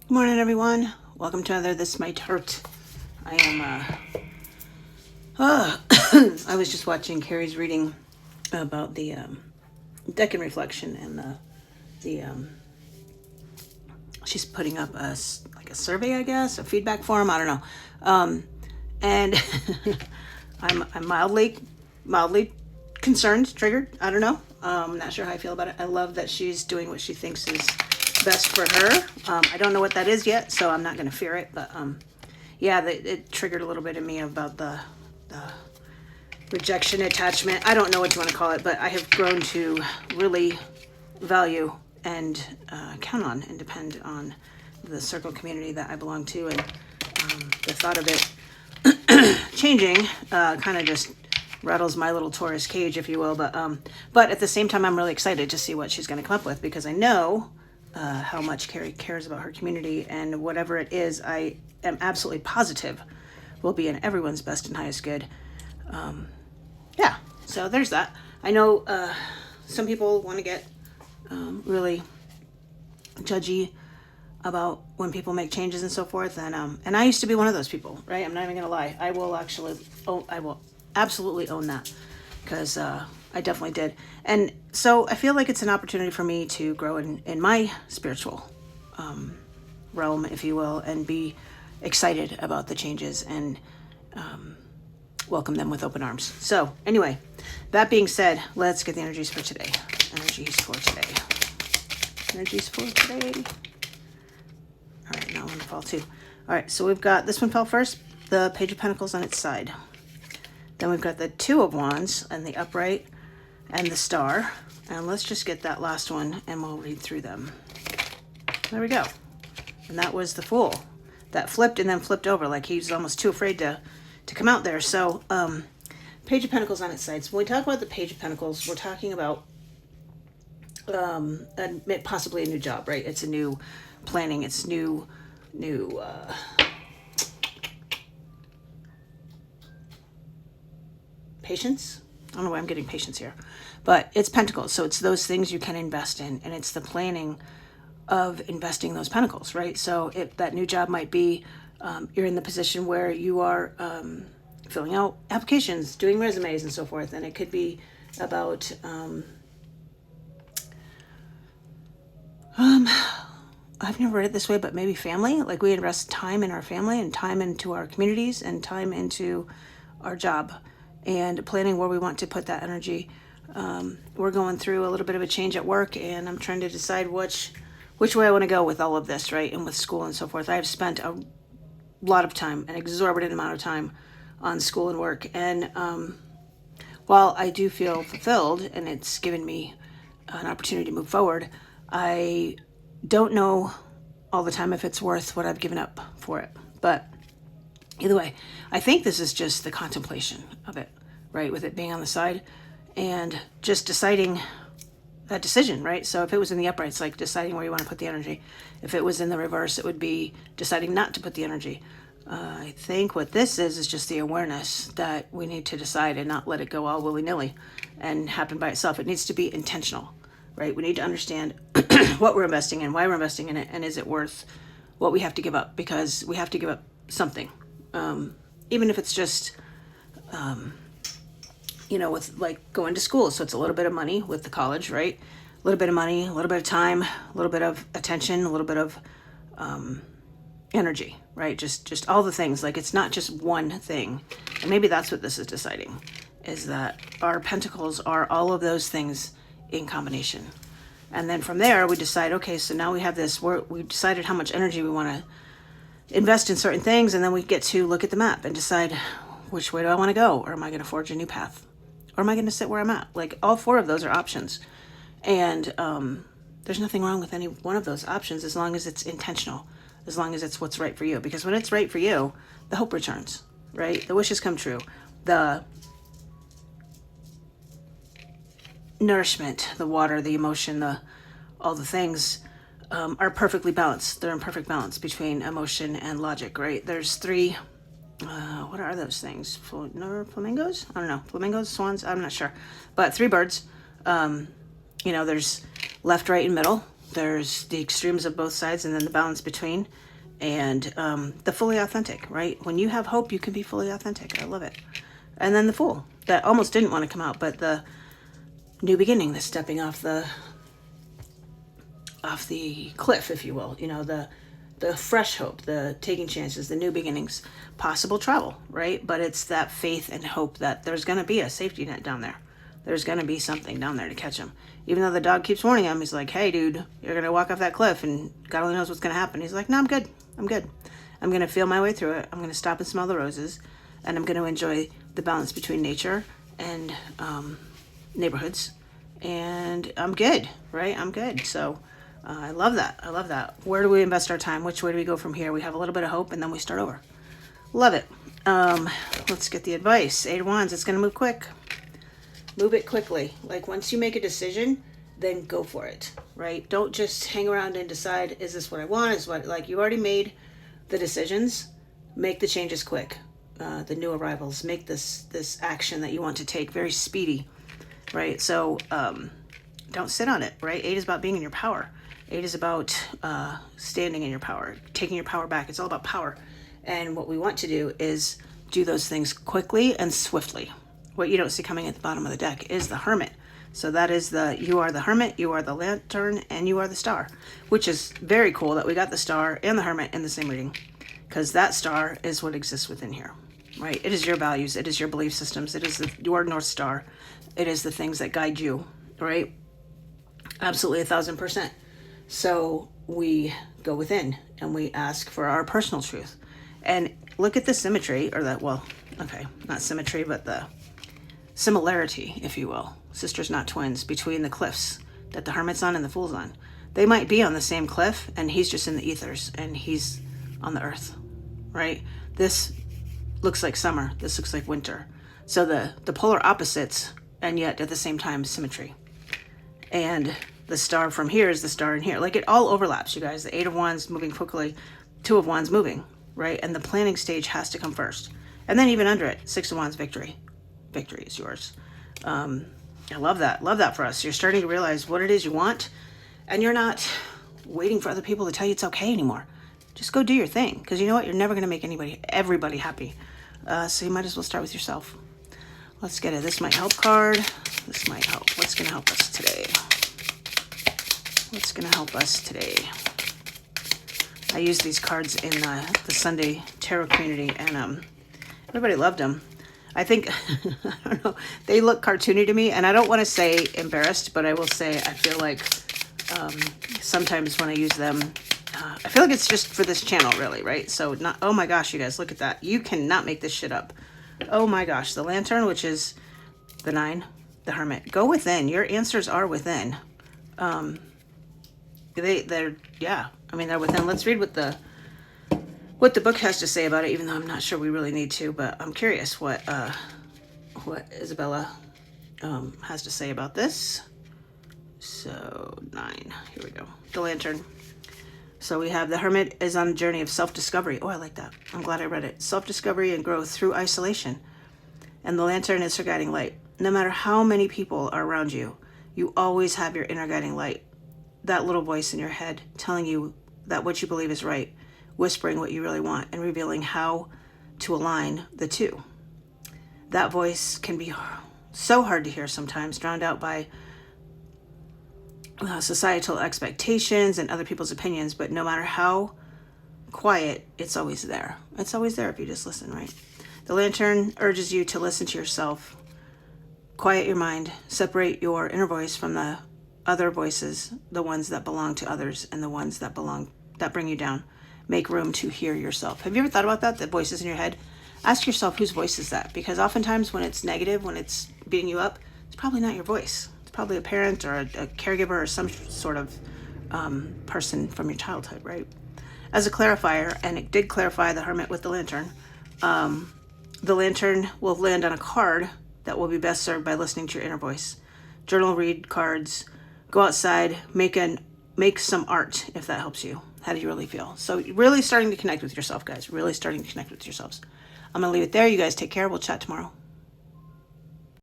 Good morning, everyone. Welcome to another This Might Hurt. I am, I was just watching Carrie's reading about the Deccan reflection and the she's putting up like a survey, I guess, a feedback form. I don't know. And I'm mildly concerned, triggered. I don't know. Not sure how I feel about it. I love that she's doing what she thinks is best for her. I don't know what that is yet, so I'm not going to fear it. But yeah, it triggered a little bit in me about the rejection, attachment. I don't know what you want to call it, but I have grown to really value and count on and depend on the circle community that I belong to, and the thought of it changing kind of just rattles my little Taurus cage, if you will. But at the same time, I'm really excited to see what she's going to come up with, because I know how much Carrie cares about her community, and whatever it is, I am absolutely positive will be in everyone's best and highest good. Yeah, so there's that. I know some people want to get really judgy about when people make changes and so forth, and I used to be one of those people, right? I'm not even gonna lie. I will absolutely own that, because I definitely did. And so I feel like it's an opportunity for me to grow in my spiritual realm, if you will, and be excited about the changes and welcome them with open arms. So anyway, that being said, let's get the energies for today. Energies for today. Energies for today. All right, now one fall too. All right, so we've got, this one fell first, the Page of Pentacles on its side. Then we've got the Two of Wands and the upright and the Star. And let's just get that last one and we'll read through them. There we go. And that was the Fool. That flipped and then flipped over, like he's almost too afraid to come out there. So Page of Pentacles on its side. So when we talk about the Page of Pentacles, we're talking about possibly a new job, right? It's a new planning. It's new patience. I don't know why I'm getting patience here, but it's pentacles. So it's those things you can invest in, and it's the planning of investing those pentacles, right? So if that new job might be, you're in the position where you are filling out applications, doing resumes and so forth. And it could be about, I've never read it this way, but maybe family. Like we invest time in our family and time into our communities and time into our job and planning where we want to put that energy. We're going through a little bit of a change at work, and I'm trying to decide which way I want to go with all of this, right? And with school and so forth. I've spent a lot of time, an exorbitant amount of time on school and work. And while I do feel fulfilled and it's given me an opportunity to move forward, I don't know all the time if it's worth what I've given up for it. But either way, I think this is just the contemplation of it, right? With it being on the side and just deciding that decision, right? So if it was in the upright, it's like deciding where you want to put the energy. If it was in the reverse, it would be deciding not to put the energy. I think what this is just the awareness that we need to decide and not let it go all willy-nilly and happen by itself. It needs to be intentional, right? We need to understand what we're investing in, why we're investing in it, and is it worth what we have to give up? Because we have to give up something. Even if it's just, with like going to school. So it's a little bit of money with the college, right? A little bit of money, a little bit of time, a little bit of attention, a little bit of energy, right? Just all the things. Like it's not just one thing. And maybe that's what this is deciding, is that our pentacles are all of those things in combination. And then from there, we decide, okay, so now we have this, we've decided how much energy we want to invest in certain things, and then we get to look at the map and decide, which way do I want to go? Or am I going to forge a new path? Or am I going to sit where I'm at? Like all four of those are options. And there's nothing wrong with any one of those options as long as it's intentional, as long as it's what's right for you. Because when it's right for you, the hope returns, right? The wishes come true. The nourishment, the water, the emotion, all the things are perfectly balanced. They're in perfect balance between emotion and logic, right? There's three, what are those things? Flamingos? I don't know. Flamingos, swans? I'm not sure. But three birds. There's left, right, and middle. There's the extremes of both sides and then the balance between, and the fully authentic, right? When you have hope, you can be fully authentic. I love it. And then the Fool, that almost didn't want to come out, but the new beginning, the stepping off the cliff, if you will, you know, the fresh hope, the taking chances, the new beginnings, possible travel, right? But it's that faith and hope that there's going to be a safety net down there. There's going to be something down there to catch him. Even though the dog keeps warning him, he's like, hey, dude, you're going to walk off that cliff and God only knows what's going to happen. He's like, no, I'm good. I'm good. I'm going to feel my way through it. I'm going to stop and smell the roses, and I'm going to enjoy the balance between nature and neighborhoods. And I'm good, right? I'm good. So I love that. I love that. Where do we invest our time? Which way do we go from here? We have a little bit of hope, and then we start over. Love it. Let's get the advice. 8 of Wands. It's going to move quick. Move it quickly. Like, once you make a decision, then go for it, right? Don't just hang around and decide, is this what I want? Is what, like, you already made the decisions. Make the changes quick. The new arrivals. Make this action that you want to take very speedy, right? So don't sit on it, right? 8 is about being in your power. 8 is about standing in your power, taking your power back. It's all about power. And what we want to do is do those things quickly and swiftly. What you don't see coming at the bottom of the deck is the Hermit. So that is you are the Hermit, you are the Lantern, and you are the Star, which is very cool that we got the Star and the Hermit in the same reading, because that Star is what exists within here, right? It is your values. It is your belief systems. It is your North Star. It is the things that guide you, right? Absolutely 1000%. So we go within and we ask for our personal truth. And look at the symmetry, or that, well, okay, not symmetry, but the similarity, if you will, sisters not twins, between the cliffs that the Hermit's on and the Fool's on. They might be on the same cliff, and he's just in the ethers and he's on the earth, right? This looks like summer, this looks like winter. So the polar opposites, and yet at the same time symmetry. And the star from here is the star in here. Like, it all overlaps, you guys. The 8 of Wands moving quickly, 2 of Wands moving, right? And the planning stage has to come first. And then even under it, 6 of Wands, victory. Victory is yours. I love that. Love that for us. You're starting to realize what it is you want, and you're not waiting for other people to tell you it's okay anymore. Just go do your thing, because you know what? You're never going to make everybody happy. So you might as well start with yourself. Let's get it. This might help card. This might help. What's going to help us today? What's going to help us today? I used these cards in the Sunday Tarot community, and everybody loved them. I think, I don't know, they look cartoony to me, and I don't want to say embarrassed, but I will say I feel like sometimes when I use them, I feel like it's just for this channel, really, right? So, not, oh my gosh, you guys, look at that. You cannot make this shit up. Oh my gosh, the Lantern, which is the 9, the Hermit. Go within. Your answers are within. They're, yeah, I mean, they're within. Let's read what the book has to say about it, even though I'm not sure we really need to, but I'm curious what Isabella has to say about this. So 9, here we go. The Lantern. So we have the Hermit is on a journey of self-discovery. Oh, I like that. I'm glad I read it. Self-discovery and growth through isolation. And the Lantern is her guiding light. No matter how many people are around you, you always have your inner guiding light. That little voice in your head telling you that what you believe is right, whispering what you really want, and revealing how to align the two. That voice can be so hard to hear sometimes, drowned out by societal expectations and other people's opinions, but no matter how quiet, it's always there. It's always there if you just listen, right? The Lantern urges you to listen to yourself, quiet your mind, separate your inner voice from the other voices, the ones that belong to others and the ones that bring you down. Make room to hear yourself. Have you ever thought about that? The voices in your head? Ask yourself, whose voice is that? Because oftentimes when it's negative, when it's beating you up, it's probably not your voice. It's probably a parent or a caregiver or some sort of person from your childhood, right? As a clarifier, and it did clarify the Hermit with the Lantern, the Lantern will land on a card that will be best served by listening to your inner voice. Journal, read cards, go outside, make some art if that helps you. How do you really feel? So really starting to connect with yourself, guys. Really starting to connect with yourselves. I'm going to leave it there. You guys take care. We'll chat tomorrow.